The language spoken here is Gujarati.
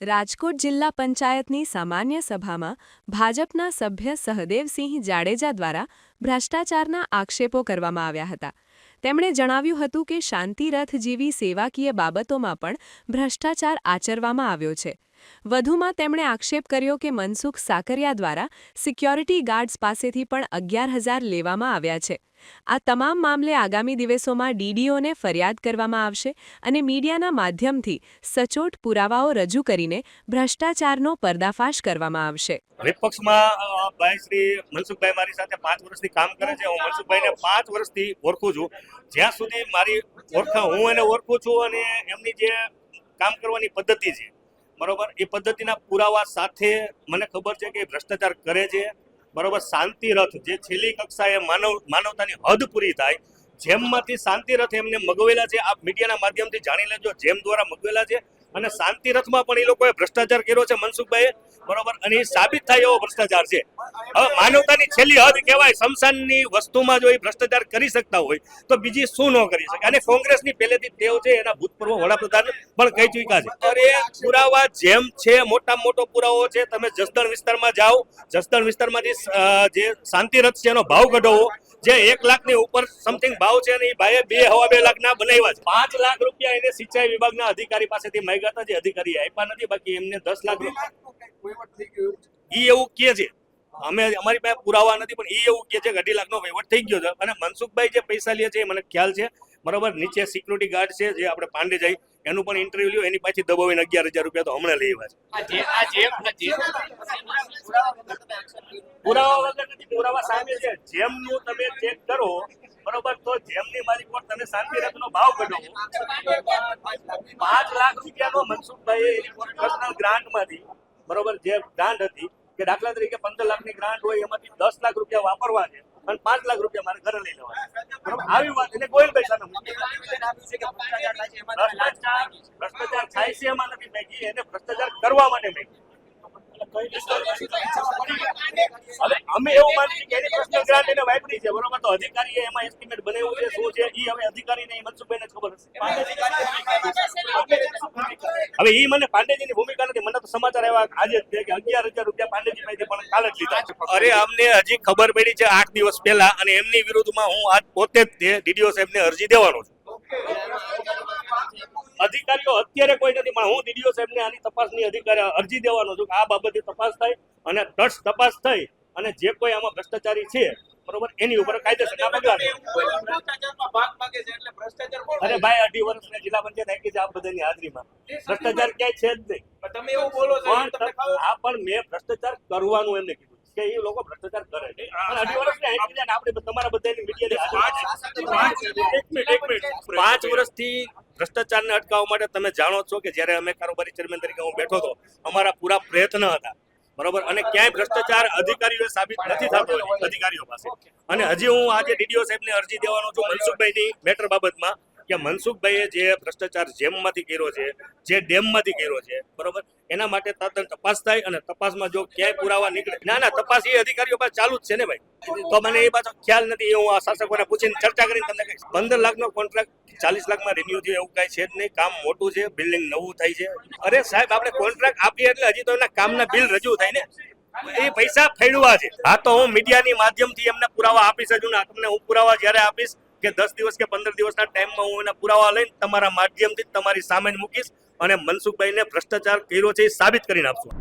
રાજકોટ જિલ્લા પંચાયતની સામાન્ય સભામાં ભાજપના સભ્ય સહદેવસિંહ જાડેજા દ્વારા ભ્રષ્ટાચારના આક્ષેપો કરવામાં આવ્યા હતા. તેમણે જણાવ્યું હતું કે શાંતિરથ જેવી સેવાકીય બાબતોમાં પણ ભ્રષ્ટાચાર આચરવામાં આવ્યો છે. વધુમાં તેમણે આક્ષેપ કર્યો કે મનસુખ સાકરિયા દ્વારા સિક્યોરિટી ગાર્ડ્સ પાસેથી પણ 11,000 લેવામાં આવ્યા છે. આ તમામ મામલે આગામી દિવસોમાં ડીડીઓને ફરિયાદ કરવામાં આવશે અને મીડિયાના માધ્યમથી સચોટ પુરાવાઓ રજૂ કરીને ભ્રષ્ટાચારનો પર્દાફાશ કરવામાં આવશે. વિપક્ષમાં ભાઈ શ્રી મનસુખભાઈ મારી સાથે 5 વર્ષથી કામ કરે છે. હું મનસુખભાઈને 5 વર્ષથી ઓળખું છું. જ્યાં સુધી મારી હું એને ઓળખું છું અને એમની જે કામ કરવાની પદ્ધતિ છે બરોબર, એ પદ્ધતિના પુરાવા સાથે મને ખબર છે કે ભ્રષ્ટાચાર કરે છે બરોબર. શાંતિરથ જે છેલ્લી કક્ષાએ માનવતાની હદ પૂરી થાય, જેમમાંથી શાંતિરથ એમને મગવેલા છે. આપ મીડિયાના માધ્યમથી જાણી લેજો, જેમ દ્વારા મગવેલા છે. અને શાંતિરથમાં પણ એ લોકોએ ભ્રષ્ટાચાર કર્યો છે મનસુખભાઈએ બરોબર, અને એ સાબિત થાય એવો ભ્રષ્ટાચાર છે. હવે માનવતાની છેલ્લી હદ કહેવાય, શમશાનની વસ્તુમાં જો એ ભ્રષ્ટાચાર કરી શકતા હોય તો બીજી શું ન કરી શકે. અને કોંગ્રેસની પહેલેથી ટેવ છે, એના ભૂતપૂર્વ વડાપ્રધાન પણ કહી ચૂક્યા છે. અરે પુરાવા જેમ છે, મોટા મોટો પુરાવો છે. તમે જસદણ વિસ્તારમાં જાઓ, જસદણ વિસ્તારમાંથી જે શાંતિરથ છે એનો ભાવ કઢાવો, જે 1 લાખની ઉપર સમથિંગ ભાવ છે અને એ ભાઈએ 2.5 લાખના બનાવ્યા છે. 5 લાખ રૂપિયા એને સિંચાઈ વિભાગના અધિકારી પાસેથી માંગ્યા હતા, જે અધિકારી આપ્યા નથી. બાકી એમને 10 લાખ ઈ એવું કહે છે. અમારી પાસે પુરાવા નથી, પણ ઈ એવું કહે છે કે 2.5 લાખનો વહીવટ થઈ ગયો છે. અને મનસુખભાઈ જે પૈસા લે છે એ મને ખ્યાલ છે બરોબર. નીચે સિક્યુરિટી ગાર્ડ છે જે આપણે પાંડે જાય, એનું પણ ઇન્ટરવ્યુ લ્યો, એની પાસેથી દબાવીને 11,000 રૂપિયા તો હમણાં લઈ આવ્યા છે. પુરાવા વગર નથી, પુરાવા સામે છે. જેમનું તમે ચેક કરો બરોબર, તો જેમની મારી પર તમે શાંતિરથનો ભાવ કઢો. 5 લાખ રૂપિયાનો મનસુખભાઈ પર્સનલ ગ્રાન્ટમાંથી બરોબર, જે ગ્રાન્ટ હતી કે દાખલા તરીકે 15 લાખની ગ્રાન્ટ હોય, એમાંથી 10 લાખ રૂપિયા વાપરવા છે અને 5 લાખ રૂપિયા મારે ઘરે લઈ લેવા બરોબર. આવી વાત એને કોઈ પૈસા નથી. ભ્રષ્ટાચાર થાય છે એમાં નથી મેગી, એને ભ્રષ્ટાચાર કરવા માટે મેગી. હવે અમે એવું માનીએ કે એની પર્સનલ ગ્રાન્ટ એને વાપરી છે બરોબર, તો અધિકારીએ એમાં એસ્ટિમેટ બનાવ્યું છે શું છે એ હવે અધિકારીને મનસુખભાઈને ખબર હશે. હવે ઈ મને પાંડેજીની ભૂમિકા નથી. મને તો સમાચાર આવ્યા આજે જ છે કે 11,000 રૂપિયા પાંડેજી પાસેથી પણ કાલ જ લીધા. અરે અમને હજી ખબર પડી છે 8 દિવસ પહેલા, અને એમની વિરુદ્ધમાં હું આજ પોતે જ ડીડીઓ સાહેબને અરજી દેવાનો છું. અધિકારીઓ અત્યારે કોઈ નથી, પણ હું ડીડીઓ સાહેબને આની તપાસની અરજી દેવાનો છું કે આ બાબતે તપાસ થાય અને તટસ્થ તપાસ થઈ અને જે કોઈ આમાં ભ્રષ્ટાચારી છે બરોબર, એની ઉપર કાયદેસરના પગલાં. અરે ભાઈ 2.5 વર્ષની જિલ્લા પંચાયત આપી છે આ બધાની હાજરીમાં. ભ્રષ્ટાચાર ક્યાંય છે જ નહીં. તમે એવું બોલો છો, આ પણ મેં ભ્રષ્ટાચાર કરવાનું એમને કીધું કે એ લોકો ભ્રષ્ટાચાર કરે છે. 2.5 વર્ષની આપી જાય ને આપણે તમારા બધાની મીડિયાની 5 વર્ષથી ભ્રષ્ટાચારને અટકાવવા માટે તમે જાણો છો કે જ્યારે અમે કારોબારી ચેરમેન તરીકે હું બેઠો હતો, અમારા પૂરા પ્રયત્ન હતા બરોબર, અને ક્યાંય ભ્રષ્ટાચાર અધિકારીઓ સાબિત નથી થતો અધિકારીઓ પાસે. અને હજી હું આજે ડીડીઓ સાહેબને અરજી દેવાનો છું મનસુખભાઈની મેટર બાબતમાં કે મનસુખભાઈએ જે ભ્રષ્ટાચાર જેમમાંથી કર્યો છે, જે ડેમમાંથી કર્યો છે બરોબર, એના માટે તદ્દન તપાસ થાય અને તપાસમાં જો ક્યાંય પુરાવા નીકળે. ના તપાસ એ અધિકારીઓ પાસે ચાલુ જ છે ને ભાઈ. તો મને એ પાછો ખ્યાલ નથી, હું આ શાસકોને પૂછીને ચર્ચા કરીને તમને કહીશ. 15 લાખનો કોન્ટ્રાક્ટ 40 લાખમાં રિન્યુ થયો એવું કાંઈ છે જ નહીં. કામ મોટું છે, બિલ્ડિંગ નવું થાય છે. અરે સાહેબ આપણે કોન્ટ્રાક્ટ આપીએ એટલે હજી તો એના કામના બિલ રજૂ થાય ને, એ પૈસા ફેડવા છે. હા તો હું મીડિયાની માધ્યમથી એમને પુરાવા આપીશ જ ને. તમને હું પુરાવા જ્યારે આપીશ કે 10 દિવસ કે 15 દિવસના ટાઈમમાં હું એના પુરાવા લઈને તમારા માધ્યમથી તમારી સામે જ મૂકીશ અને મનસુખભાઈને ભ્રષ્ટાચાર કર્યો છે એ સાબિત કરીને આપશું.